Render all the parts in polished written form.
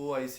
OIC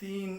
3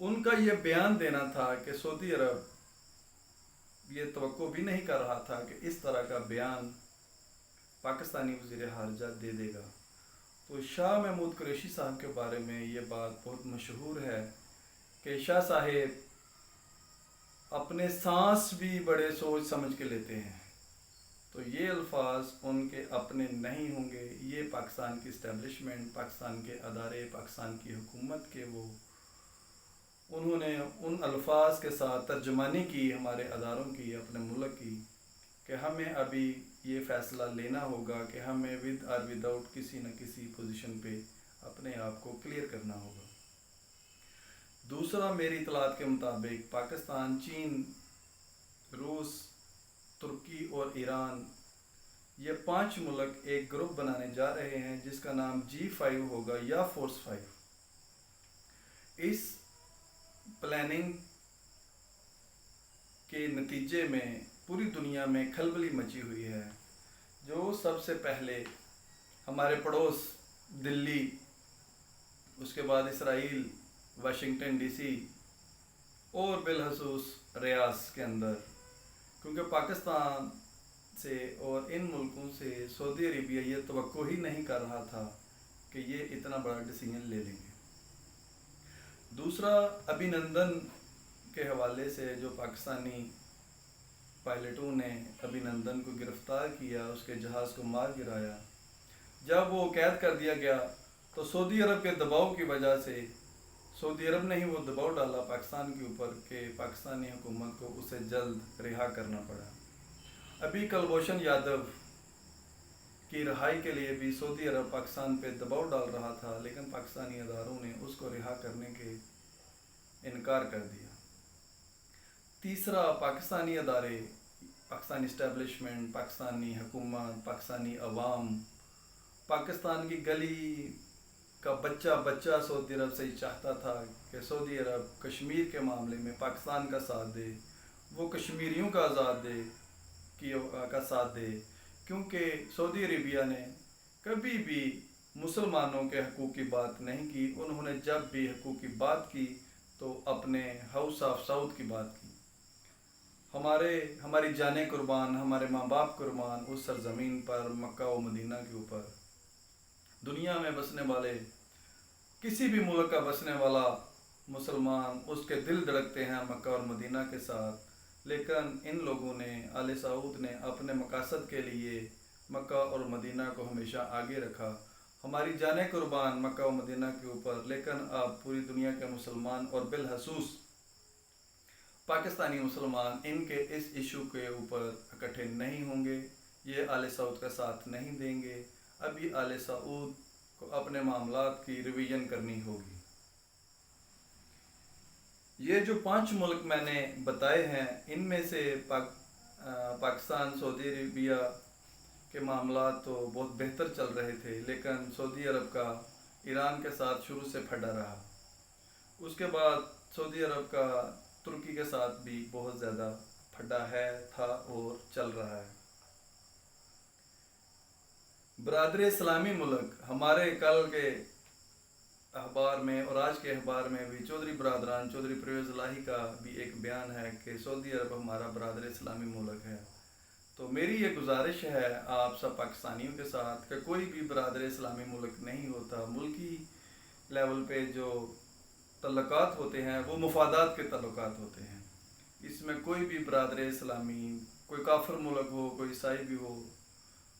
ان کا یہ بیان دینا تھا کہ سعودی عرب یہ توقع بھی نہیں کر رہا تھا کہ اس طرح کا بیان پاکستانی وزیر خارجہ دے دے گا۔ تو شاہ محمود قریشی صاحب کے بارے میں یہ بات بہت مشہور ہے کہ شاہ صاحب اپنے سانس بھی بڑے سوچ سمجھ کے لیتے ہیں، تو یہ الفاظ ان کے اپنے نہیں ہوں گے، یہ پاکستان کی اسٹیبلشمنٹ، پاکستان کے ادارے، پاکستان کی حکومت کے انہوں نے ان الفاظ کے ساتھ ترجمانی کی ہمارے اداروں کی، اپنے ملک کی، کہ ہمیں ابھی یہ فیصلہ لینا ہوگا کہ ہمیں ود اور وداؤٹ کسی نہ کسی پوزیشن پہ اپنے آپ کو کلیئر کرنا ہوگا۔ دوسرا، میری اطلاعات کے مطابق پاکستان، چین، روس، ترکی اور ایران، یہ 5 ملک ایک گروپ بنانے جا رہے ہیں جس کا نام G5 ہوگا یا فورس 5۔ اس پلاننگ کے نتیجے میں پوری دنیا میں کھلبلی مچی ہوئی ہے۔ جو سب سے پہلے ہمارے پڑوس دلی، اس کے بعد اسرائیل، واشنگٹن ڈی سی اور بالخصوص ریاض کے اندر، کیونکہ پاکستان سے اور ان ملکوں سے سعودی عربیہ یہ توقع ہی نہیں کر رہا تھا کہ یہ اتنا بڑا ڈیسیژن لے لیں گے۔ دوسرا، ابھینندن کے حوالے سے جو پاکستانی پائلٹوں نے ابھینندن کو گرفتار کیا، اس کے جہاز کو مار گرایا، جب وہ قید کر دیا گیا تو سعودی عرب کے دباؤ کی وجہ سے سعودی عرب نے ہی وہ دباؤ ڈالا پاکستان کے اوپر کہ پاکستانی حکومت کو اسے جلد رہا کرنا پڑا۔ ابھی کلبھوشن یادو کی رہائی کے لیے بھی سعودی عرب پاکستان پہ دباؤ ڈال رہا تھا، لیکن پاکستانی اداروں نے اس کو رہا کرنے کے انکار کر دیا۔ تیسرا، پاکستانی ادارے، پاکستانی اسٹیبلشمنٹ، پاکستانی حکومت، پاکستانی عوام، پاکستان کی گلی کا بچہ سعودی عرب سے ہی چاہتا تھا کہ سعودی عرب کشمیر کے معاملے میں پاکستان کا ساتھ دے، وہ کشمیریوں کا ساتھ دے، کیونکہ سعودی عربیہ نے کبھی بھی مسلمانوں کے حقوق کی بات نہیں کی۔ انہوں نے جب بھی حقوق کی بات کی تو اپنے ہاؤس آف سعود کی بات کی۔ ہماری جانیں قربان، ہمارے ماں باپ قربان اس سرزمین پر، مکہ و مدینہ کے اوپر۔ دنیا میں بسنے والے، کسی بھی ملک کا بسنے والا مسلمان، اس کے دل دھڑکتے ہیں مکہ اور مدینہ کے ساتھ، لیکن ان لوگوں نے، آل سعود نے اپنے مقاصد کے لیے مکہ اور مدینہ کو ہمیشہ آگے رکھا۔ ہماری جانیں قربان مکہ و مدینہ کے اوپر، لیکن اب پوری دنیا کے مسلمان اور بالخصوص پاکستانی مسلمان ان کے اس ایشو کے اوپر اکٹھے نہیں ہوں گے، یہ آل سعود کا ساتھ نہیں دیں گے۔ ابھی آل سعود کو اپنے معاملات کی ریویژن کرنی ہوگی۔ یہ جو 5 ملک میں نے بتائے ہیں، ان میں سے پاکستان سعودی عربیہ کے معاملات تو بہت بہتر چل رہے تھے، لیکن سعودی عرب کا ایران کے ساتھ شروع سے پھڈا رہا۔ اس کے بعد سعودی عرب کا ترکی کے ساتھ بھی بہت زیادہ پھڈا تھا اور چل رہا ہے۔ برادر اسلامی ملک، ہمارے کل کے اخبار میں اور آج کے اخبار میں بھی چودھری برادران، چودھری پرویز الہی کا بھی ایک بیان ہے کہ سعودی عرب ہمارا برادر اسلامی ملک ہے۔ تو میری یہ گزارش ہے آپ سب پاکستانیوں کے ساتھ کہ کوئی بھی برادر اسلامی ملک نہیں ہوتا۔ ملکی لیول پہ جو تعلقات ہوتے ہیں وہ مفادات کے تعلقات ہوتے ہیں۔ اس میں کوئی بھی برادر اسلامی، کوئی کافر ملک ہو، کوئی عیسائی بھی ہو،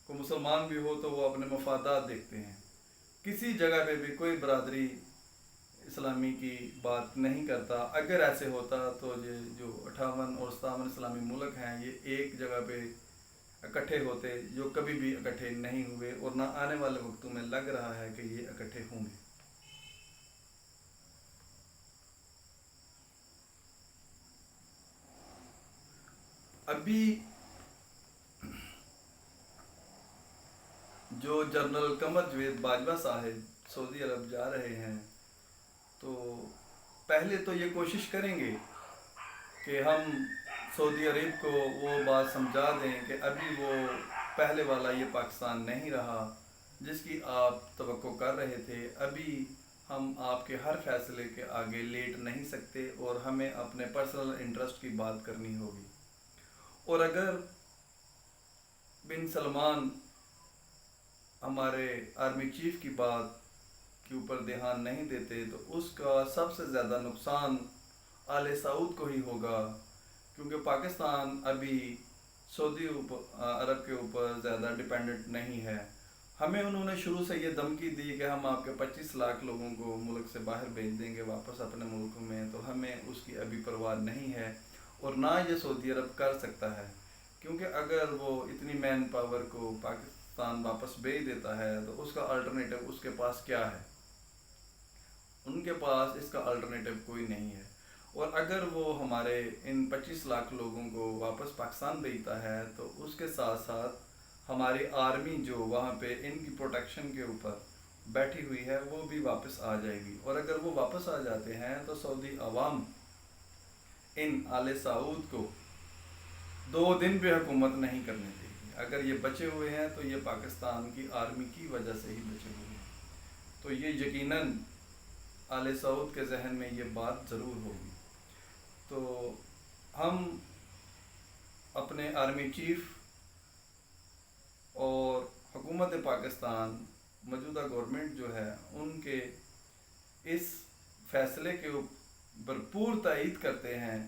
کوئی مسلمان بھی ہو، تو وہ اپنے مفادات دیکھتے ہیں۔ کسی جگہ پہ بھی کوئی برادری اسلامی کی بات نہیں کرتا۔ اگر ایسے ہوتا تو یہ جو 58 اور 57 اسلامی ملک ہیں، یہ ایک جگہ پہ اکٹھے ہوتے، جو کبھی بھی اکٹھے نہیں ہوئے اور نہ آنے والے وقتوں میں لگ رہا ہے کہ یہ اکٹھے ہوں گے۔ ابھی جو جنرل قمر جاوید باجوہ صاحب سعودی عرب جا رہے ہیں، تو پہلے تو یہ کوشش کریں گے کہ ہم سعودی عرب کو وہ بات سمجھا دیں کہ ابھی وہ پہلے والا یہ پاکستان نہیں رہا جس کی آپ توقع کر رہے تھے۔ ابھی ہم آپ کے ہر فیصلے کے آگے لیٹ نہیں سکتے اور ہمیں اپنے پرسنل انٹرسٹ کی بات کرنی ہوگی. اور اگر بن سلمان ہمارے آرمی چیف کی بات کے اوپر دھیان نہیں دیتے تو اس کا سب سے زیادہ نقصان آل سعود کو ہی ہوگا، کیونکہ پاکستان ابھی سعودی عرب کے اوپر زیادہ ڈیپینڈنٹ نہیں ہے. ہمیں انہوں نے شروع سے یہ دھمکی دی کہ ہم آپ کے 25 لاکھ لوگوں کو ملک سے باہر بھیج دیں گے واپس اپنے ملک میں، تو ہمیں اس کی ابھی پرواہ نہیں ہے اور نہ یہ سعودی عرب کر سکتا ہے، کیونکہ اگر وہ اتنی مین پاور کو پاکستان واپس بھیج دیتا ہے تو اس کا الٹرنیٹو اس کے پاس کیا ہے؟ ان کے پاس اس کا الٹرنیٹو کوئی نہیں ہے. اور اگر وہ ہمارے ان 25 لاکھ لوگوں کو واپس پاکستان بھیجتا ہے تو اس کے ساتھ ساتھ ہماری آرمی جو وہاں پہ ان کی پروٹیکشن کے اوپر بیٹھی ہوئی ہے وہ بھی واپس آ جائے گی. اور اگر وہ واپس آ جاتے ہیں تو سعودی عوام ان آل سعود کو 2 دن بھی حکومت نہیں کرنے دے گی. اگر یہ بچے ہوئے ہیں تو یہ پاکستان کی آرمی کی وجہ سے ہی بچے ہوئے ہیں. تو یہ یقیناً آل سعود کے ذہن میں یہ بات ضرور ہوگی. تو ہم اپنے آرمی چیف اور حکومت پاکستان موجودہ گورنمنٹ جو ہے ان کے اس فیصلے کے بھرپور تائید کرتے ہیں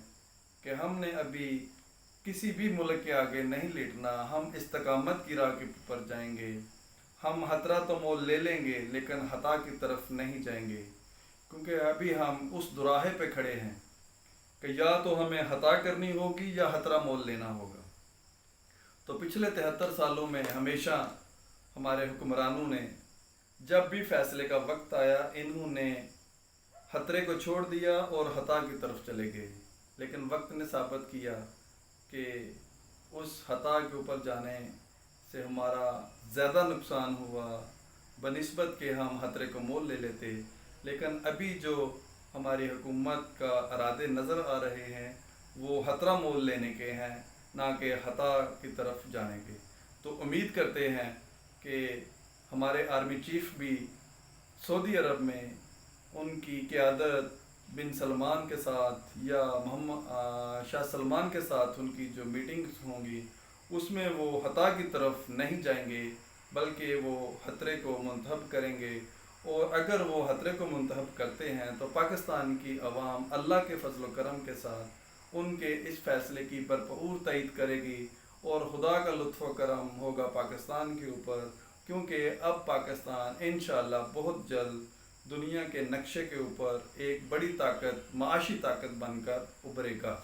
کہ ہم نے ابھی کسی بھی ملک کے آگے نہیں لیٹنا. ہم استقامت کی راہ کے پر جائیں گے. ہم خطرہ تو مول لے لیں گے لیکن خطا کی طرف نہیں جائیں گے، کیونکہ ابھی ہم اس دوراہے پہ کھڑے ہیں کہ یا تو ہمیں خطا کرنی ہوگی یا خطرہ مول لینا ہوگا. تو پچھلے 73 سالوں میں ہمیشہ ہمارے حکمرانوں نے جب بھی فیصلے کا وقت آیا انہوں نے خطرے کو چھوڑ دیا اور خطا کی طرف چلے گئے. لیکن وقت نے ثابت کیا کہ اس خطا کے اوپر جانے سے ہمارا زیادہ نقصان ہوا بنسبت کہ ہم خطرے کو مول لے لیتے. لیکن ابھی جو ہماری حکومت کا ارادے نظر آ رہے ہیں وہ خطرہ مول لینے کے ہیں، نہ کہ خطا کی طرف جانے کے. تو امید کرتے ہیں کہ ہمارے آرمی چیف بھی سعودی عرب میں ان کی قیادت بن سلمان کے ساتھ یا محمد شاہ سلمان کے ساتھ ان کی جو میٹنگز ہوں گی اس میں وہ خطا کی طرف نہیں جائیں گے بلکہ وہ خطرے کو منتخب کریں گے. اور اگر وہ خطرے کو منتخب کرتے ہیں تو پاکستان کی عوام اللہ کے فضل و کرم کے ساتھ ان کے اس فیصلے کی بھرپور تائید کرے گی اور خدا کا لطف و کرم ہوگا پاکستان کے اوپر، کیونکہ اب پاکستان انشاءاللہ بہت جلد دنیا کے نقشے کے اوپر ایک بڑی طاقت، معاشی طاقت بن کر ابھرے گا.